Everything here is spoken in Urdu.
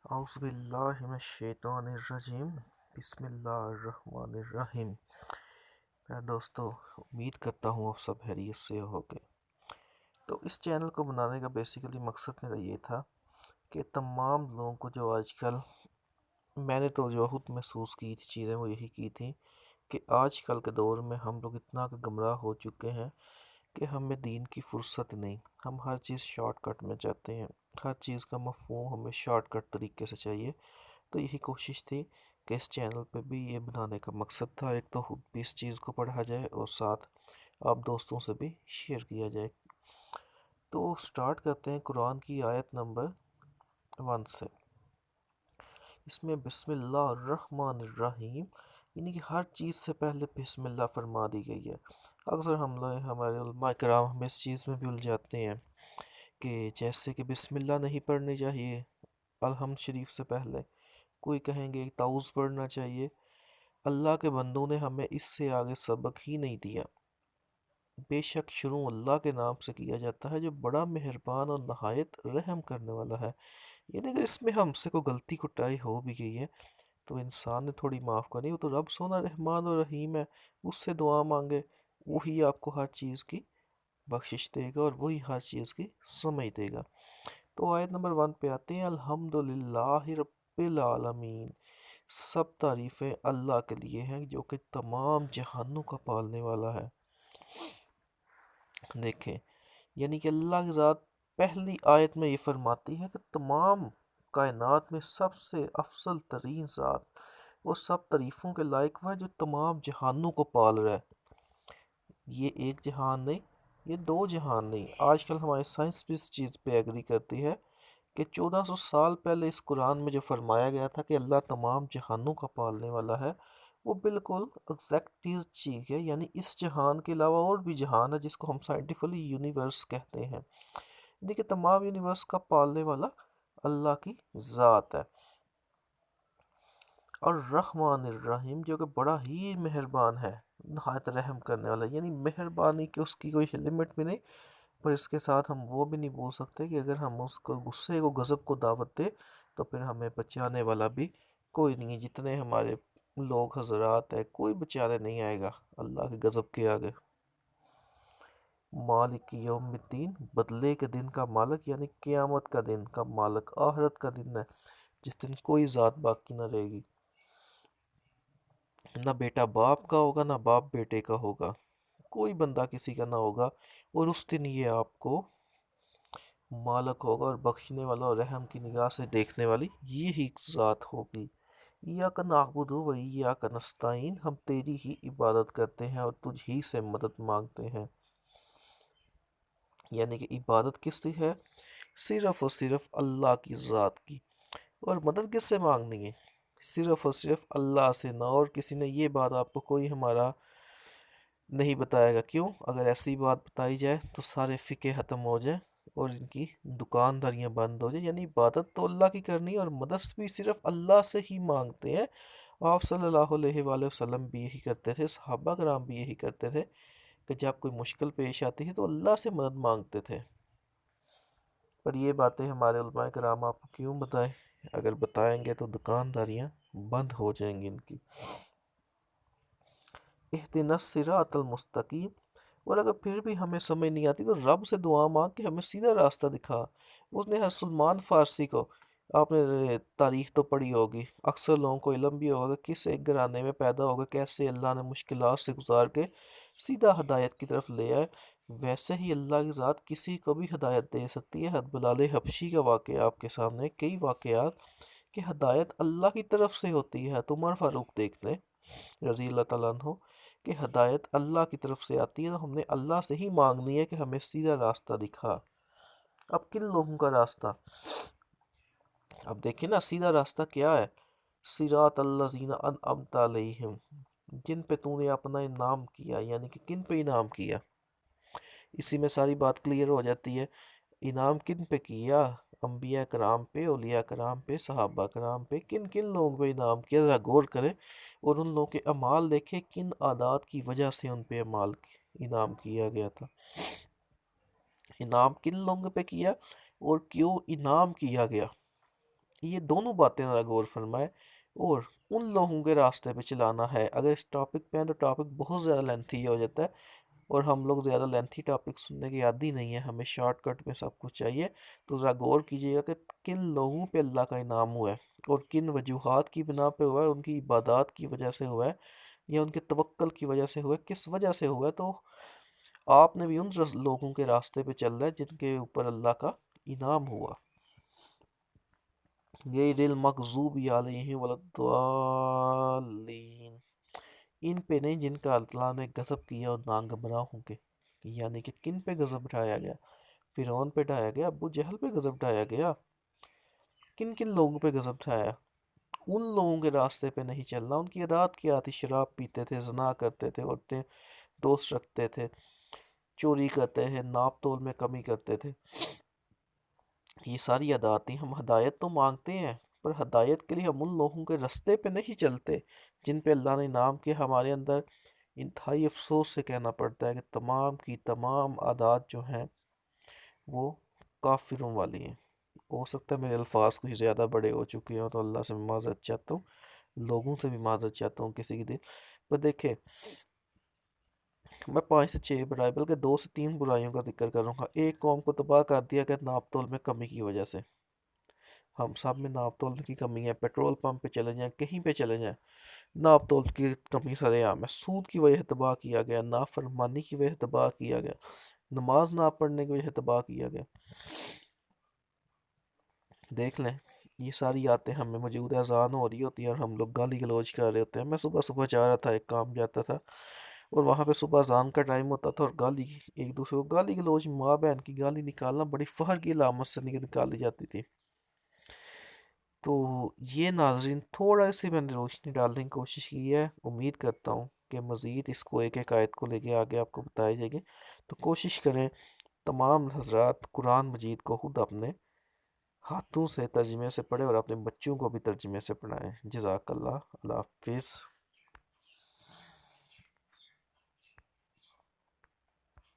اعوذ باللہ من الشیطان الرجیم بسم اللہ الرحمن الرحیم۔ میرے دوستو، امید کرتا ہوں آپ سب خیریت سے ہو گے۔ تو اس چینل کو بنانے کا بیسیکلی مقصد میرا یہ تھا کہ تمام لوگوں کو جو آج کل میں نے تو جو خود محسوس کی تھی چیزیں وہ یہی کی تھیں کہ آج کل کے دور میں ہم لوگ اتنا گمراہ ہو چکے ہیں کہ ہمیں دین کی فرصت نہیں، ہم ہر چیز شارٹ کٹ میں چاہتے ہیں، ہر چیز کا مفہوم ہمیں شارٹ کٹ طریقے سے چاہیے۔ تو یہی کوشش تھی کہ اس چینل پہ بھی یہ بنانے کا مقصد تھا، ایک تو خود بھی اس چیز کو پڑھا جائے اور ساتھ آپ دوستوں سے بھی شیئر کیا جائے۔ تو سٹارٹ کرتے ہیں قرآن کی آیت نمبر 1 سے۔ اس میں بسم اللہ الرحمن الرحیم، یعنی کہ ہر چیز سے پہلے بسم اللہ فرما دی گئی ہے۔ اکثر ہم لوگ ہمارے علماء کرام ہم اس چیز میں بھی الجھاتے ہیں کہ جیسے کہ بسم اللہ نہیں پڑھنی چاہیے الحمد شریف سے پہلے، کوئی کہیں گے تعوذ پڑھنا چاہیے۔ اللہ کے بندوں نے ہمیں اس سے آگے سبق ہی نہیں دیا۔ بے شک شروع اللہ کے نام سے کیا جاتا ہے جو بڑا مہربان اور نہایت رحم کرنے والا ہے۔ یعنی اگر اس میں ہم سے کوئی غلطی کوتاہی ہو بھی گئی ہے تو انسان نے تھوڑی معاف کرنی، وہ تو رب سونا رحمان اور رحیم ہے، اس سے دعا مانگے، وہی آپ کو ہر چیز کی بخشش دے گا اور وہی ہر چیز کی سمجھ دے گا۔ تو آیت نمبر 1 پہ آتے ہیں، الحمدللہ رب العالمین، سب تعریفیں اللہ کے لیے ہیں جو کہ تمام جہانوں کا پالنے والا ہے۔ دیکھیں، یعنی کہ اللہ کی ذات پہلی آیت میں یہ فرماتی ہے کہ تمام کائنات میں سب سے افضل ترین ذات، وہ سب تعریفوں کے لائق وہ ہے جو تمام جہانوں کو پال رہا ہے۔ یہ ایک جہان نہیں، یہ دو جہان نہیں، آج کل ہماری سائنس بھی اس چیز پہ ایگری کرتی ہے کہ 1400 سال پہلے اس قرآن میں جو فرمایا گیا تھا کہ اللہ تمام جہانوں کا پالنے والا ہے، وہ بالکل ایگزیکٹ چیز ہے۔ یعنی اس جہان کے علاوہ اور بھی جہان ہے جس کو ہم سائنٹیفلی یونیورس کہتے ہیں، یعنی کہ تمام یونیورس کا پالنے والا اللہ کی ذات ہے۔ اور رحمان الرحیم جو کہ بڑا ہی مہربان ہے، نہایت رحم کرنے والا، یعنی مہربانی کہ اس کی کوئی لمٹ بھی نہیں، پر اس کے ساتھ ہم وہ بھی نہیں بول سکتے کہ اگر ہم اس کو غصے کو غضب کو دعوت دے تو پھر ہمیں بچانے والا بھی کوئی نہیں ہے۔ جتنے ہمارے لوگ حضرات ہیں، کوئی بچانے نہیں آئے گا اللہ کے غضب کے آگے۔ مالک یوم الدین، بدلے کے دن کا مالک، یعنی قیامت کا دن کا مالک، آخرت کا دن ہے جس دن کوئی ذات باقی نہ رہے گی، نہ بیٹا باپ کا ہوگا نہ باپ بیٹے کا ہوگا، کوئی بندہ کسی کا نہ ہوگا، اور اس دن یہ آپ کو مالک ہوگا اور بخشنے والا اور رحم کی نگاہ سے دیکھنے والی یہی ذات ہوگی۔ ایاک نعبد و ایاک نستعین، ہم تیری ہی عبادت کرتے ہیں اور تجھ ہی سے مدد مانگتے ہیں۔ یعنی کہ عبادت کس کی ہے؟ صرف اور صرف اللہ کی ذات کی۔ اور مدد کس سے مانگنی ہے؟ صرف اور صرف اللہ سے، نہ اور کسی نے۔ یہ بات آپ کو کوئی ہمارا نہیں بتائے گا۔ کیوں؟ اگر ایسی بات بتائی جائے تو سارے فقہ ختم ہو جائیں اور ان کی دکانداریاں بند ہو جائیں۔ یعنی عبادت تو اللہ کی کرنی ہے اور مدد بھی صرف اللہ سے ہی مانگتے ہیں۔ آپ صلی اللہ علیہ وآلہ وسلم بھی یہی کرتے تھے، صحابہ کرام بھی یہی کرتے تھے کہ جب کوئی مشکل پیش آتی تھی تو اللہ سے مدد مانگتے تھے۔ پر یہ باتیں ہمارے علماء کرام آپ کو کیوں بتائیں؟ اگر بتائیں گے تو دکانداریاں بند ہو جائیں گی ان کی۔ اہدنا الصراط المستقیم، اور اگر پھر بھی ہمیں سمجھ نہیں آتی تو رب سے دعا مانگ کہ ہمیں سیدھا راستہ دکھا۔ اس نے سلمان فارسی کو، آپ نے تاریخ تو پڑھی ہوگی، اکثر لوگوں کو علم بھی ہوگا کہ کس ایک گھرانے میں پیدا ہوگا، کیسے اللہ نے مشکلات سے گزار کے سیدھا ہدایت کی طرف لے آئے۔ ویسے ہی اللہ کی ذات کسی کو بھی ہدایت دے سکتی ہے۔ بلال حبشی کا واقعہ آپ کے سامنے، کئی واقعات کہ ہدایت اللہ کی طرف سے ہوتی ہے۔ عمر فاروق دیکھ لیں رضی اللہ تعالیٰ عنہ کہ ہدایت اللہ کی طرف سے آتی ہے، تو ہم نے اللہ سے ہی مانگنی ہے کہ ہمیں سیدھا راستہ دکھا۔ اب کن لوگوں کا راستہ؟ اب دیکھیں نا، سیدھا راستہ کیا ہے؟ صراط الذین انعمت علیہم، جن پہ تو نے اپنا انعام کیا، یعنی کہ کن پہ انعام کیا؟ اسی میں ساری بات کلیئر ہو جاتی ہے۔ انعام کن پہ کیا؟ انبیاء کرام پہ، اولیاء کرام پہ، صحابہ کرام پہ، کن کن لوگوں پہ انعام کیا؟ ذرا غور کریں اور ان لوگوں کے اعمال دیکھیں، کن عادات کی وجہ سے ان پہ انعام کیا گیا تھا۔ انعام کن لوگوں پہ کیا اور کیوں انعام کیا گیا؟ یہ دونوں باتیں ذرا غور فرمائے، اور ان لوگوں کے راستے پہ چلانا ہے۔ اگر اس ٹاپک پہ ہیں تو ٹاپک بہت زیادہ لینتھی ہو جاتا ہے، اور ہم لوگ زیادہ لینتھی ٹاپک سننے کی عادی نہیں ہے، ہمیں شارٹ کٹ میں سب کچھ چاہیے۔ تو ذرا غور کیجیے گا کہ کن لوگوں پہ اللہ کا انعام ہوا ہے، اور کن وجوہات کی بنا پہ ہوا ہے، ان کی عبادات کی وجہ سے ہوا ہے، یا ان کے توکل کی وجہ سے ہوا ہے، کس وجہ سے ہوا ہے۔ تو آپ نے بھی ان لوگوں کے راستے پہ چل رہا ہے جن کے اوپر اللہ کا انعام ہوا۔ غیر المغضوب علیہم ولا الضالین، ان پہ نہیں جن کا اللہ نے غضب کیا اور ناگمراہ کے۔ یعنی کہ کن پہ غضب ڈھایا گیا؟ فرعون پہ ڈھایا گیا، ابو جہل پہ غضب ڈھایا گیا، کن کن لوگوں پہ غضب ڈھایا؟ ان لوگوں کے راستے پہ نہیں چلنا۔ ان کی عادات کیا تھی؟ شراب پیتے تھے، زنا کرتے تھے، عورتیں دوست رکھتے تھے، چوری کرتے تھے، ناپ تول میں کمی کرتے تھے۔ یہ ساری عادات تھی۔ ہم ہدایت تو مانگتے ہیں، پر ہدایت کے لیے ہم ان لوگوں کے راستے پہ نہیں چلتے جن پہ اللہ نے انعام کیا۔ ہمارے اندر انتہائی افسوس سے کہنا پڑتا ہے کہ تمام کی تمام عادات جو ہیں وہ کافروں والی ہیں۔ ہو سکتا ہے میرے الفاظ کچھ زیادہ بڑے ہو چکے ہوں، تو اللہ سے میں معذرت چاہتا ہوں، لوگوں سے بھی معذرت چاہتا ہوں کسی کے دل پر۔ دیکھیں، میں 5 سے 6 برائی بلکہ 2 سے 3 برائیوں کا ذکر کروں گا۔ ایک قوم کو تباہ کر دیا کہ ناپ تول میں کمی کی وجہ سے۔ ہم سب میں ناپ تول کی کمی ہے، پیٹرول پمپ پہ چلے جائیں، کہیں پہ چلے جائیں، ناپ تول کی کمی سرے عام ہے۔ سود کی وجہ سے تباہ کیا گیا، نافرمانی کی وجہ سے تباہ کیا گیا، نماز نہ پڑھنے کی وجہ سے تباہ کیا گیا۔ دیکھ لیں، یہ ساری آتے ہمیں موجود ہے، اذان ہو رہی ہوتی ہے اور ہم لوگ گالی گلوچ کر رہے ہوتے ہیں۔ میں صبح صبح جا رہا تھا، ایک کام جاتا تھا، اور وہاں پہ صبح اذان کا ٹائم ہوتا تھا، اور گالی، ایک دوسرے کو گالی گلوچ، ماں بہن کی گالی نکالنا بڑی فخر کی علامت سے نکالی جاتی تھی۔ تو یہ ناظرین تھوڑا سے میں نے روشنی ڈالنے کی کوشش کی ہے، امید کرتا ہوں کہ مزید اس کو ایک ایک آیت کو لے کے آگے آپ کو بتائے جائے گی۔ تو کوشش کریں تمام حضرات قرآن مجید کو خود اپنے ہاتھوں سے ترجمے سے پڑھیں، اور اپنے بچوں کو بھی ترجمے سے پڑھائیں۔ جزاک اللہ، اللہ حافظ۔